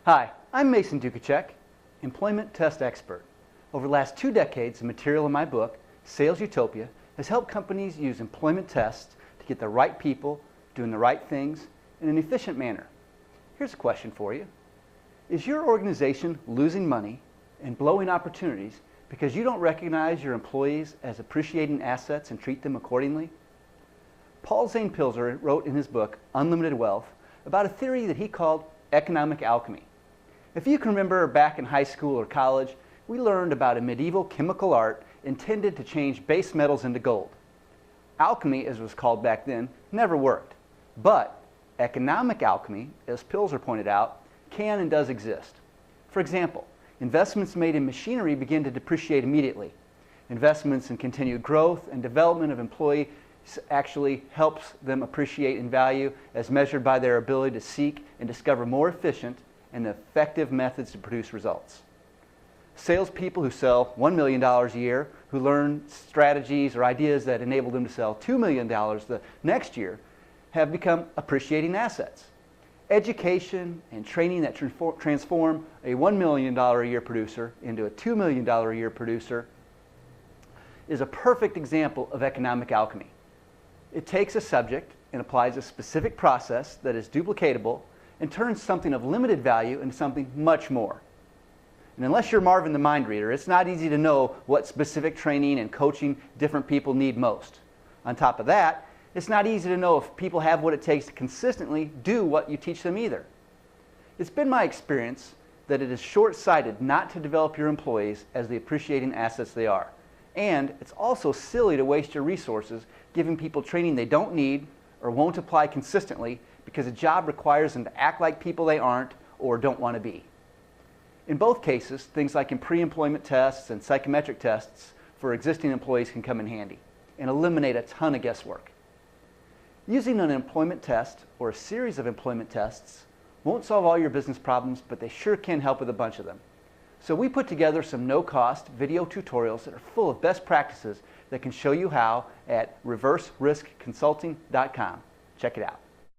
Hi, I'm Mason Dukacek, employment test expert. Over the last 2 decades, the material in my book, Sales Utopia, has helped companies use employment tests to get the right people doing the right things in an efficient manner. Here's a question for you. Is your organization losing money and blowing opportunities because you don't recognize your employees as appreciating assets and treat them accordingly? Paul Zane Pilzer wrote in his book, Unlimited Wealth, about a theory that he called economic alchemy. If you can remember back in high school or college, we learned about a medieval chemical art intended to change base metals into gold. Alchemy, as it was called back then, never worked. But economic alchemy, as Pilzer pointed out, can and does exist. For example, investments made in machinery begin to depreciate immediately. Investments in continued growth and development of employees actually helps them appreciate in value as measured by their ability to seek and discover more efficient and effective methods to produce results. Salespeople who sell $1 million a year, who learn strategies or ideas that enable them to sell $2 million the next year, have become appreciating assets. Education and training that transform a $1 million a year producer into a $2 million a year producer is a perfect example of economic alchemy. It takes a subject and applies a specific process that is duplicatable and turns something of limited value into something much more. And unless you're Marvin the Mind Reader, it's not easy to know what specific training and coaching different people need most. On top of that, it's not easy to know if people have what it takes to consistently do what you teach them either. It's been my experience that it is short-sighted not to develop your employees as the appreciating assets they are. And it's also silly to waste your resources giving people training they don't need or won't apply consistently because a job requires them to act like people they aren't or don't want to be. In both cases, things like in pre-employment tests and psychometric tests for existing employees can come in handy and eliminate a ton of guesswork. Using an employment test or a series of employment tests won't solve all your business problems, but they sure can help with a bunch of them. So we put together some no-cost video tutorials that are full of best practices that can show you how at reverseriskconsulting.com. Check it out.